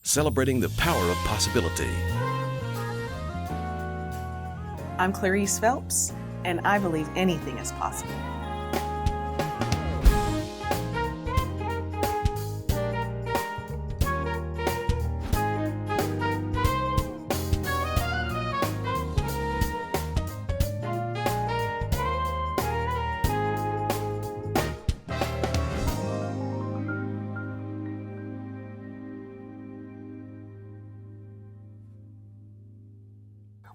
celebrating the power of possibility. I'm Clarice Phelps, and I believe anything is possible.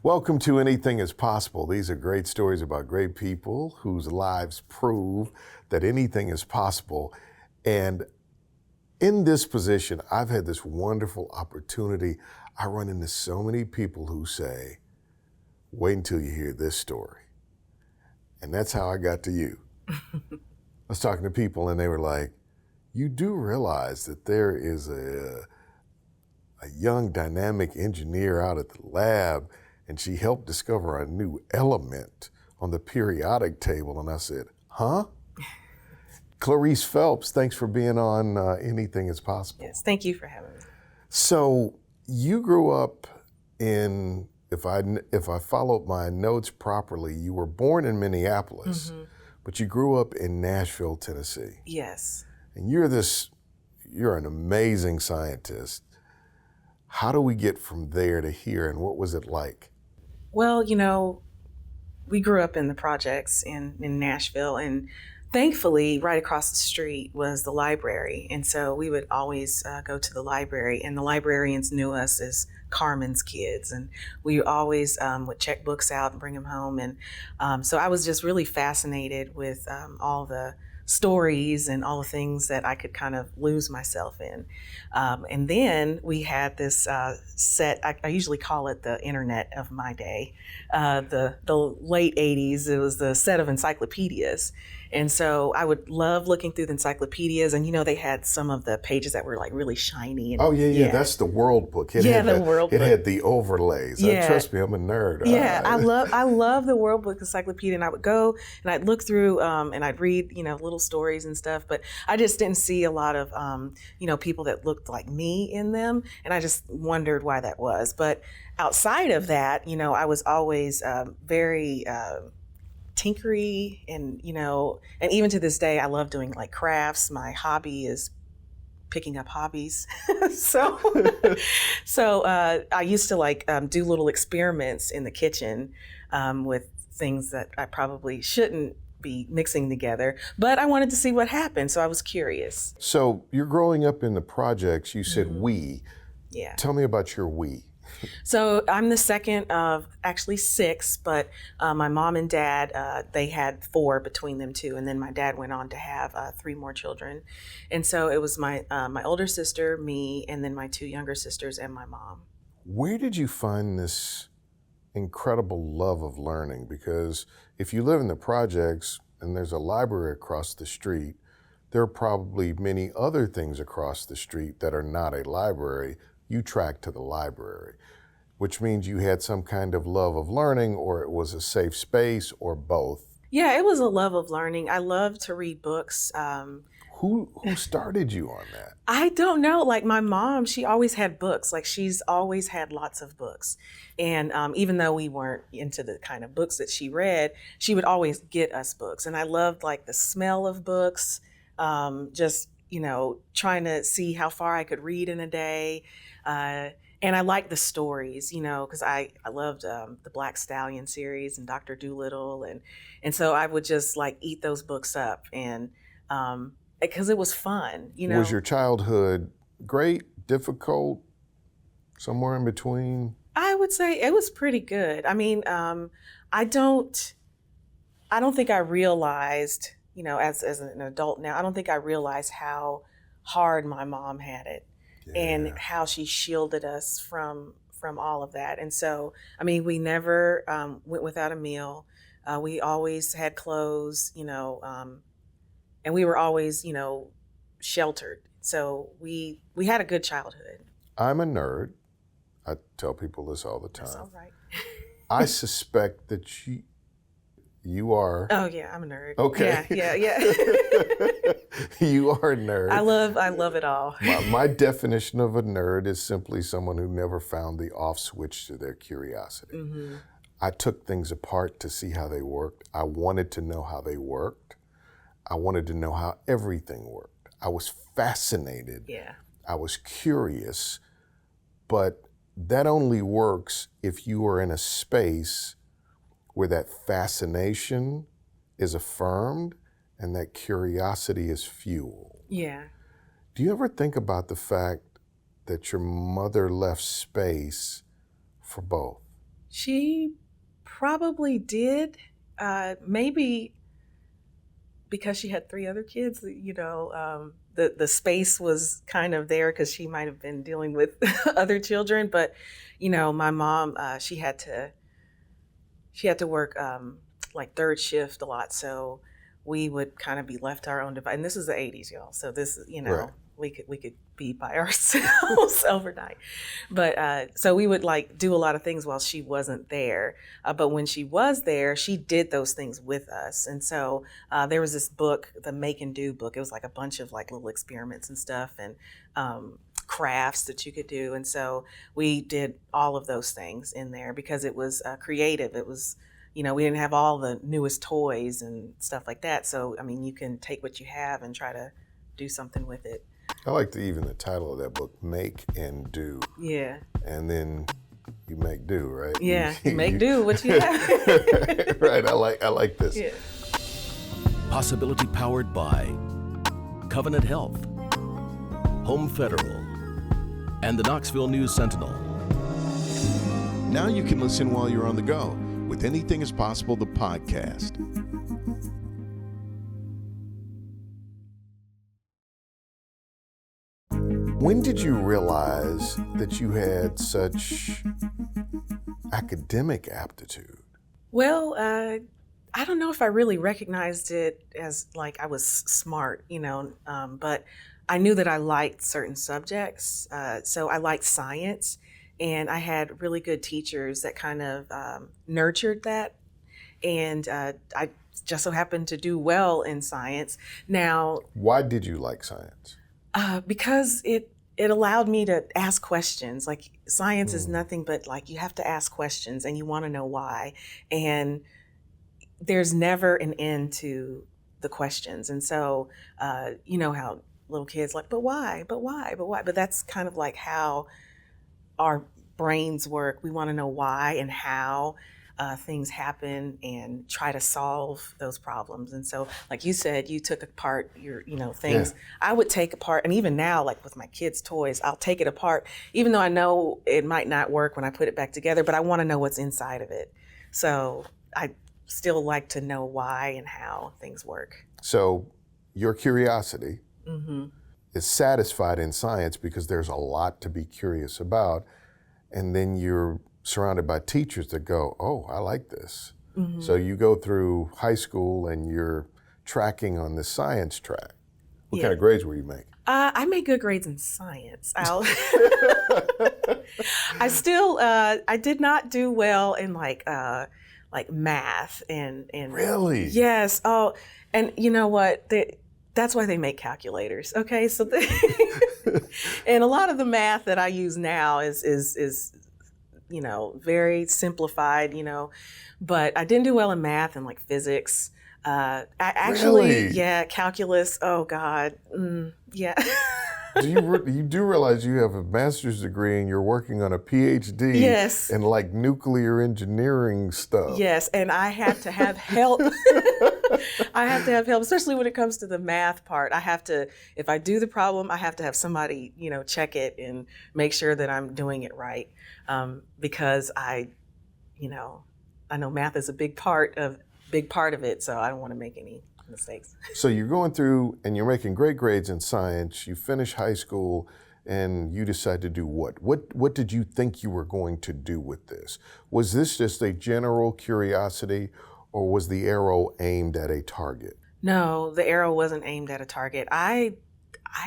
Welcome to Anything is Possible. These are great stories about great people whose lives prove that anything is possible. And in this position, I've had this wonderful opportunity. I run into so many people who say, wait until you hear this story. And that's how I got to you. I was talking to people and they were like, you do realize that there is a young dynamic engineer out at the lab, and she helped discover a new element on the periodic table. And I said, huh? Clarice Phelps, thanks for being on Anything is Possible. Yes, thank you for having me. So you grew up in, if I followed my notes properly, you were born in Minneapolis, but you grew up in Nashville, Tennessee. Yes. And you're an amazing scientist. How do we get from there to here, and what was it like? Well, you know, we grew up in the projects in Nashville, and thankfully right across the street was the library. And so we would always go to the library, and the librarians knew us as Carmen's kids. And we always would check books out and bring them home. And so I was just really fascinated with all the stories and all the things that I could kind of lose myself in. And then we had this set, I usually call it the internet of my day, the late 80s. It was the set of encyclopedias. And so I would love looking through the encyclopedias, and you know, they had some of the pages that were like really shiny. And, oh yeah, that's the World Book. It had the overlays. Yeah. Trust me, I'm a nerd. Yeah, I love the World Book Encyclopedia, and I would go and I'd look through and I'd read, you know, little stories and stuff, but I just didn't see a lot of, you know, people that looked like me in them, and I just wondered why that was. But outside of that, you know, I was always very tinkery, and you know, and even to this day I love doing like crafts. My hobby is picking up hobbies. so I used to like do little experiments in the kitchen with things that I probably shouldn't be mixing together, but I wanted to see what happened, so I was curious. So you're growing up in the projects, you said we. Yeah. Tell me about your we. So I'm the second of actually 6, but my mom and dad, they had 4 between them two, and then my dad went on to have 3 more children. And so it was my older sister, me, and then my 2 younger sisters and my mom. Where did you find this incredible love of learning? Because if you live in the projects and there's a library across the street, there are probably many other things across the street that are not a library. You track to the library, which means you had some kind of love of learning, or it was a safe space, or both. Yeah, it was a love of learning. I love to read books. Who started you on that? I don't know. Like my mom, she always had books. Like she's always had lots of books. And even though we weren't into the kind of books that she read, she would always get us books. And I loved like the smell of books, just, you know, trying to see how far I could read in a day. And I liked the stories, you know, because I loved the Black Stallion series and Dr. Dolittle. And so I would just like eat those books up, and because it was fun, you know. Was your childhood great, difficult, somewhere in between? I would say it was pretty good. I mean, I don't think I realized, you know, as an adult now, I don't think I realized how hard my mom had it. Yeah. And how she shielded us from all of that. And so, I mean, we never went without a meal. We always had clothes, you know, and we were always, you know, sheltered. So we had a good childhood. I'm a nerd. I tell people this all the time. That's all right. I suspect that You are. Oh yeah, I'm a nerd. Okay. Yeah. You are a nerd. I love it all. My definition of a nerd is simply someone who never found the off switch to their curiosity. Mm-hmm. I took things apart to see how they worked. I wanted to know how they worked. I wanted to know how everything worked. I was fascinated. Yeah. I was curious, but that only works if you are in a space where that fascination is affirmed and that curiosity is fueled. Yeah. Do you ever think about the fact that your mother left space for both? She probably did. Maybe because she had 3 other kids, the space was kind of there because she might have been dealing with other children. But, my mom, she had to work like third shift a lot. So we would kind of be left to our own device. And this is the 80s, y'all. So this, Right. we could be by ourselves overnight. But so we would like do a lot of things while she wasn't there. But when she was there, she did those things with us. And so there was this book, the Make and Do book. It was like a bunch of like little experiments and stuff and crafts that you could do. And so we did all of those things in there because it was creative. It was, we didn't have all the newest toys and stuff like that. So, I mean, you can take what you have and try to do something with it. I like even the title of that book, Make and Do. Yeah. And then you make do, right? Yeah, you make do what you have. Right, I like this. Yeah. Possibility powered by Covenant Health, Home Federal, and the Knoxville News Sentinel. Now you can listen while you're on the go with Anything is Possible, the podcast. When did you realize that you had such academic aptitude? Well, I don't know if I really recognized it as like I was smart, but I knew that I liked certain subjects. So I liked science, and I had really good teachers that kind of nurtured that. And I just so happened to do well in science. Now, Why did you like science? because it allowed me to ask questions. Like science is nothing but like you have to ask questions and you want to know why. And there's never an end to the questions. And so, you know how little kids like, but why? But why? But why? But that's kind of like how our brains work. We want to know why and how things happen and try to solve those problems. And so, like you said, you took apart your, things. Yeah. I would take apart, and even now, like with my kids' toys, I'll take it apart, even though I know it might not work when I put it back together, but I want to know what's inside of it. So I still like to know why and how things work. So your curiosity Mm-hmm. is satisfied in science because there's a lot to be curious about. And then you're surrounded by teachers that go, oh, I like this. Mm-hmm. So you go through high school and you're tracking on the science track. What kind of grades were you making? I made good grades in science. I still, I did not do well in like math and Really? Yes. Oh, and you know what? That's why they make calculators. Okay, so and a lot of the math that I use now is very simplified. But I didn't do well in math and like physics. I actually, Really? yeah, calculus. Oh God, yeah. You do realize you have a master's degree and you're working on a PhD Yes. in like nuclear engineering stuff. Yes, and I had to have help. I have to have help, especially when it comes to the math part. I have to, if I do the problem, I have to have somebody, check it and make sure that I'm doing it right. Because I know math is a big part of it, so I don't want to make any mistakes. So you're going through and you're making great grades in science. You finish high school and you decide to do what? What did you think you were going to do with this? Was this just a general curiosity, or was the arrow aimed at a target? No, the arrow wasn't aimed at a target. I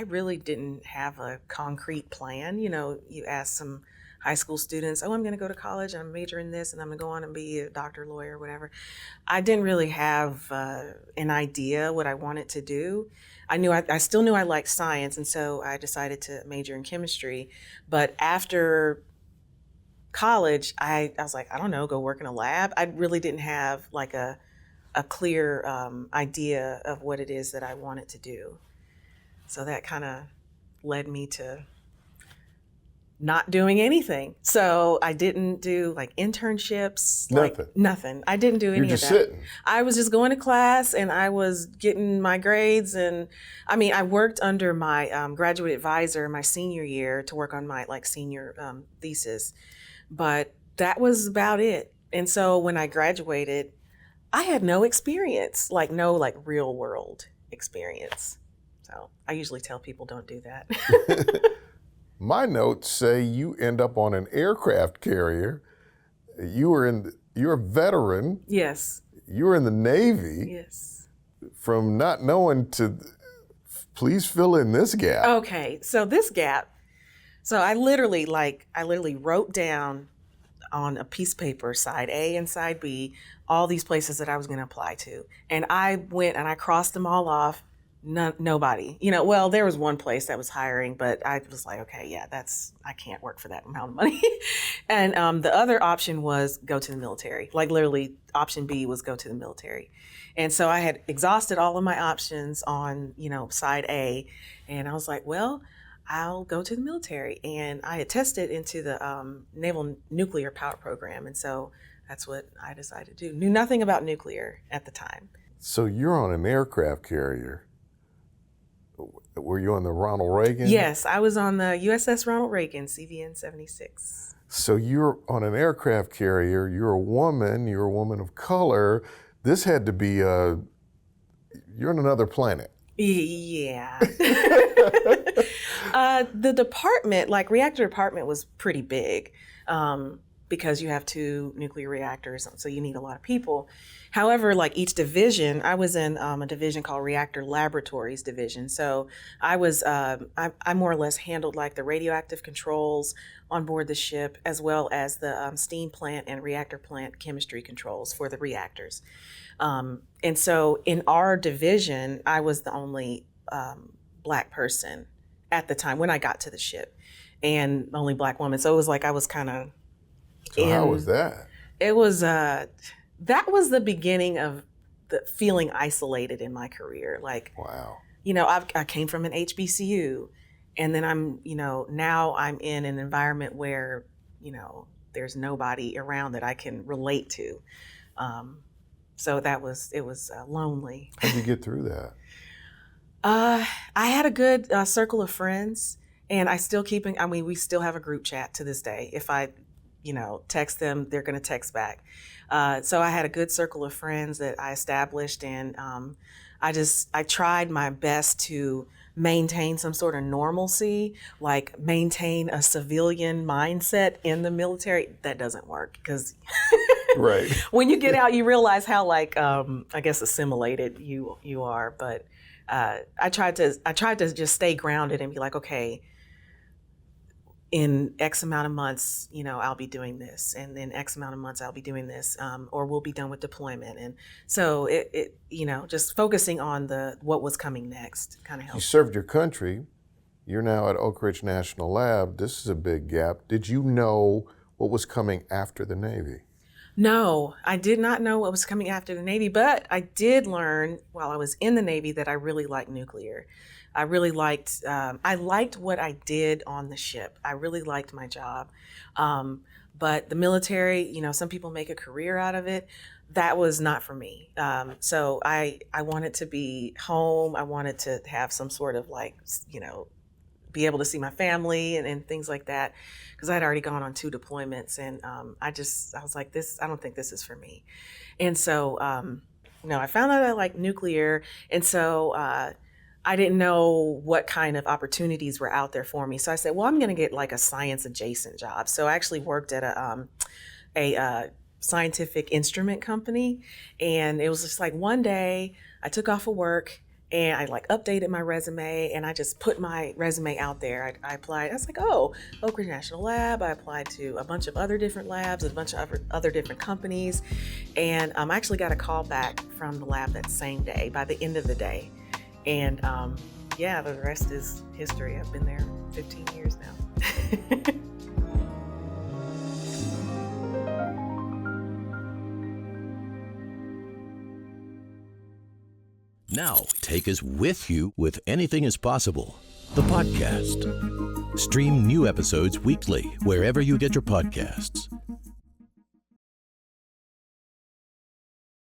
really didn't have a concrete plan. You ask some high school students, oh, I'm going to go to college and I'm majoring in this and I'm going to go on and be a doctor, lawyer, whatever. I didn't really have an idea what I wanted to do. I still knew I liked science, and so I decided to major in chemistry. But after college, I was like, I don't know, go work in a lab. I really didn't have like a clear idea of what it is that I wanted to do. So that kind of led me to not doing anything. So I didn't do like internships, nothing. I didn't do any You're of just that. sitting. I was just going to class and I was getting my grades. And I mean, I worked under my graduate advisor my senior year to work on my like senior thesis, but that was about it. And so when I graduated, I had no experience, like no like real world experience. So I usually tell people don't do that. My notes say you end up on an aircraft carrier. You're a veteran. Yes. You were in the Navy. Yes. From not knowing to, please fill in this gap. Okay, so this gap. So I literally wrote down on a piece of paper, side A and side B, all these places that I was going to apply to, and I went and I crossed them all off. Nobody, well, there was one place that was hiring, but I was like, okay, yeah, I can't work for that amount of money. And the other option was go to the military. Like literally option B was go to the military. And so I had exhausted all of my options on, side A. And I was like, well, I'll go to the military. And I had tested into the Naval Nuclear Power Program. And so that's what I decided to do. Knew nothing about nuclear at the time. So you're on an aircraft carrier. Were you on the Ronald Reagan? Yes, I was on the USS Ronald Reagan, CVN 76. So you're on an aircraft carrier, you're a woman of color. This had to be, you're on another planet. Yeah. The department, like reactor department, was pretty big because you have 2 nuclear reactors, so you need a lot of people. However, like each division, I was in a division called Reactor Laboratories Division. So I was, I more or less handled like the radioactive controls on board the ship, as well as the steam plant and reactor plant chemistry controls for the reactors. And so in our division, I was the only Black person at the time when I got to the ship, and the only Black woman. So it was like I was kind of. So how was that? It was. That was the beginning of the feeling isolated in my career. Like, wow. I came from an HBCU, and then I'm, now I'm in an environment where, there's nobody around that I can relate to. So it was lonely. How'd you get through that? I had a good circle of friends, and we still have a group chat to this day. If I, text them, they're going to text back. So I had a good circle of friends that I established, and I tried my best to maintain some sort of normalcy, like maintain a civilian mindset in the military. That doesn't work because right. When you get out, you realize how I guess assimilated you are. But I tried to just stay grounded and be like, okay, in X amount of months, I'll be doing this, and then X amount of months I'll be doing this, or we'll be done with deployment. And so it just focusing on what was coming next kind of helped. You served your country. You're now at Oak Ridge National Lab. This is a big gap. Did you know what was coming after the Navy? No, I did not know what was coming after the Navy, but I did learn while I was in the Navy that I really liked nuclear. I really liked what I did on the ship. I really liked my job. But the military, some people make a career out of it. That was not for me. So I wanted to be home. I wanted to have some sort of be able to see my family and things like that, because I had already gone on 2 deployments, and I was like, I don't think this is for me. And so, I found out I liked nuclear, and so I didn't know what kind of opportunities were out there for me. So I said, well, I'm going to get like a science adjacent job. So I actually worked at a scientific instrument company, and it was just like one day I took off of work And I like updated my resume, and I just put my resume out there. I applied. I was like, oh, Oak Ridge National Lab. I applied to a bunch of other different labs, a bunch of other different companies. And I actually got a call back from the lab that same day, by the end of the day. And yeah, the rest is history. I've been there 15 years now. Now, take us with you with Anything is Possible, the podcast. Stream new episodes weekly wherever you get your podcasts.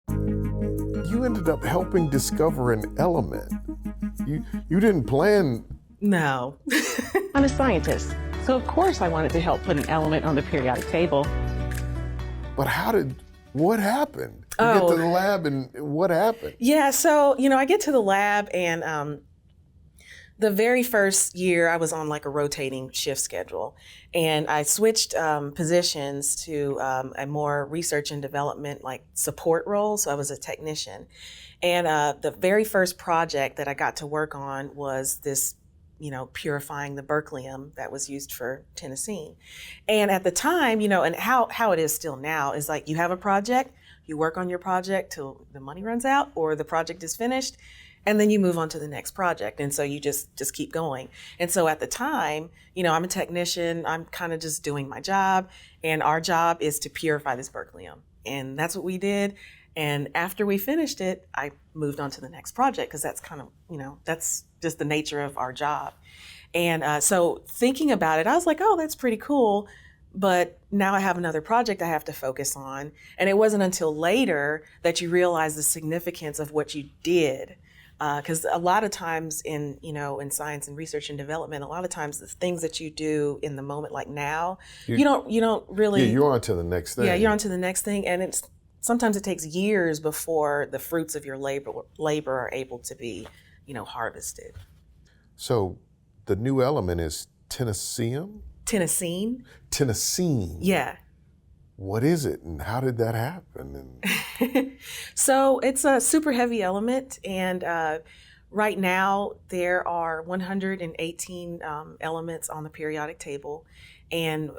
You ended up helping discover an element. You didn't plan. No. I'm a scientist, so of course I wanted to help put an element on the periodic table. But what happened? You get to the lab and what happened? Yeah, so, I get to the lab, and the very first year I was on like a rotating shift schedule, and I switched positions to a more research and development like support role. So I was a technician. And the very first project that I got to work on was this, purifying the berkelium that was used for tennessine. And at the time, and how it is still now is like you have a project, you work on your project till the money runs out or the project is finished, and then you move on to the next project. And so you just keep going. And so at the time, I'm a technician, I'm kind of just doing my job, and our job is to purify this berkelium. And that's what we did. And after we finished it, I moved on to the next project because that's kind of, that's just the nature of our job. And so thinking about it, I was like, oh, that's pretty cool. But now I have another project I have to focus on. And it wasn't until later that you realize the significance of what you did. Because a lot of times in science and research and development, a lot of times the things that you do in the moment, like now, you don't really. Yeah, you're on to the next thing. Yeah, you're on to the next thing. And sometimes it takes years before the fruits of your labor are able to be, harvested. So the new element is tennessine? Tennessine. Yeah. What is it and how did that happen? So it's a super heavy element, and right now there are 118 elements on the periodic table, and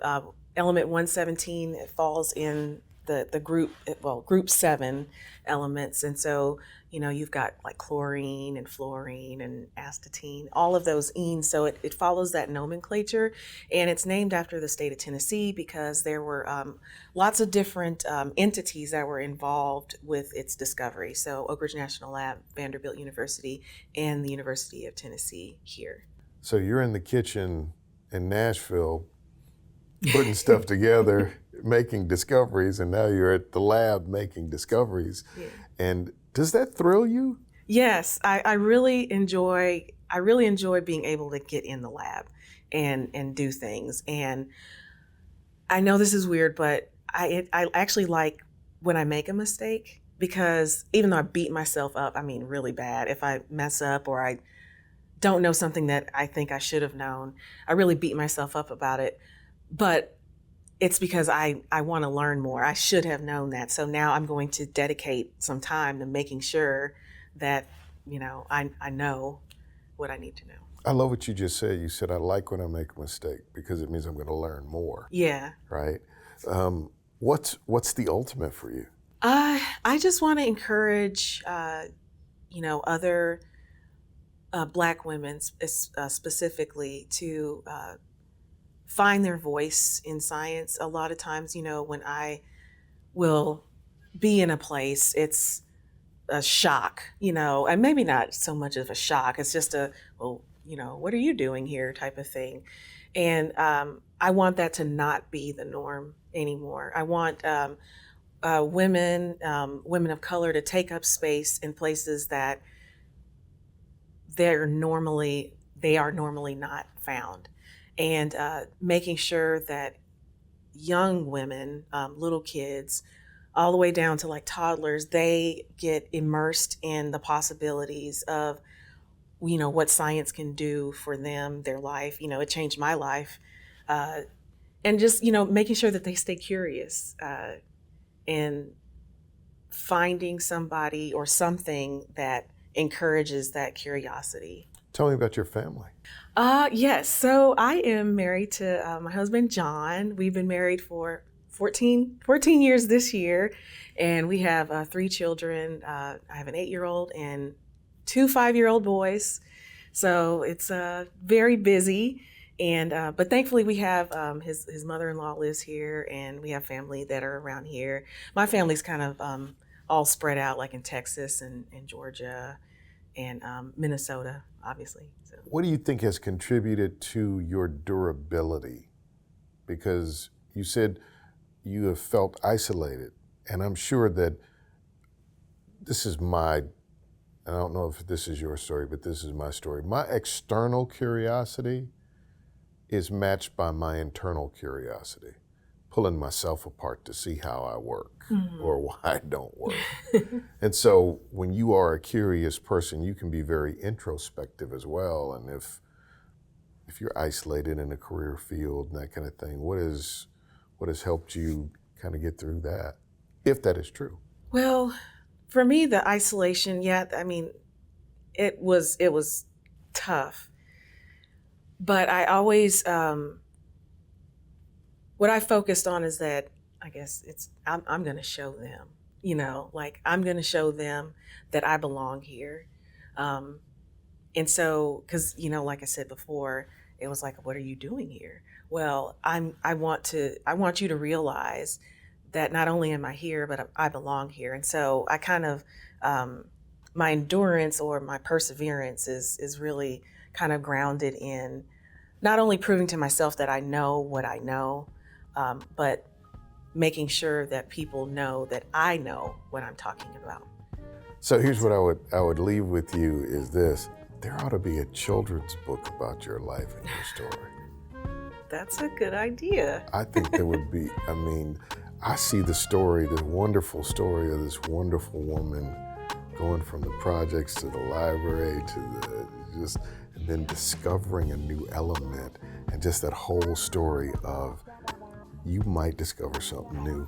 element 117 falls in the group 7 elements. And so you've got like chlorine and fluorine and astatine, all of those enes. So it follows that nomenclature, and it's named after the state of Tennessee because there were lots of different entities that were involved with its discovery. So Oak Ridge National Lab, Vanderbilt University, and the University of Tennessee here. So you're in the kitchen in Nashville putting stuff together, making discoveries, and now you're at the lab making discoveries. Yeah. And does that thrill you? Yes, I really enjoy being able to get in the lab and do things. And I know this is weird, but I actually like when I make a mistake, because even though I beat myself up, really bad, if I mess up or I don't know something that I think I should have known, I really beat myself up about it. But it's because I want to learn more. I should have known that. So now I'm going to dedicate some time to making sure that, I know what I need to know. I love what you just said. You said, I like when I make a mistake because it means I'm going to learn more. Yeah. Right? What's the ultimate for you? I just want to encourage, other Black women specifically to find their voice in science. A lot of times, when I will be in a place, it's a shock, and maybe not so much of a shock. It's just what are you doing here type of thing. And I want that to not be the norm anymore. I want women of color to take up space in places that they are normally not found. And making sure that young women, little kids, all the way down to like toddlers, they get immersed in the possibilities of, what science can do for them, their life. It changed my life. And just, making sure that they stay curious and finding somebody or something that encourages that curiosity. Tell me about your family. Yes. So I am married to my husband, John. We've been married for 14 years this year, and we have 3 children. I have an 8-year-old and 2 5-year-old boys. So it's very busy. And but thankfully we have his mother-in-law lives here, and we have family that are around here. My family's kind of all spread out, like in Texas and Georgia and Minnesota, obviously. So. What do you think has contributed to your durability? Because you said you have felt isolated, and I'm sure that this is I don't know if this is your story, but this is my story. My external curiosity is matched by my internal curiosity, pulling myself apart to see how I work or why I don't work. And so when you are a curious person, you can be very introspective as well. And if you're isolated in a career field and that kind of thing, what has helped you kind of get through that, if that is true? Well, for me, the isolation, I mean, it was tough. But I always, what I focused on is that, I guess I'm going to show them, like I'm going to show them that I belong here. And so, because, like I said before, it was like, what are you doing here? Well, I want you to realize that not only am I here, but I belong here. And so I kind of, my endurance or my perseverance is really kind of grounded in not only proving to myself that I know what I know, but making sure that people know that I know what I'm talking about. So here's what I would leave with you is this. There ought to be a children's book about your life and your story. That's a good idea. I think there would be, I see the wonderful story of this wonderful woman going from the projects to the library and then discovering a new element, and just that whole story of you might discover something new,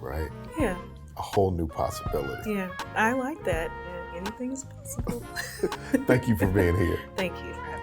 right? Yeah. A whole new possibility. Yeah, I like that. Yeah, anything is possible. Thank you for being here. Thank you for having me.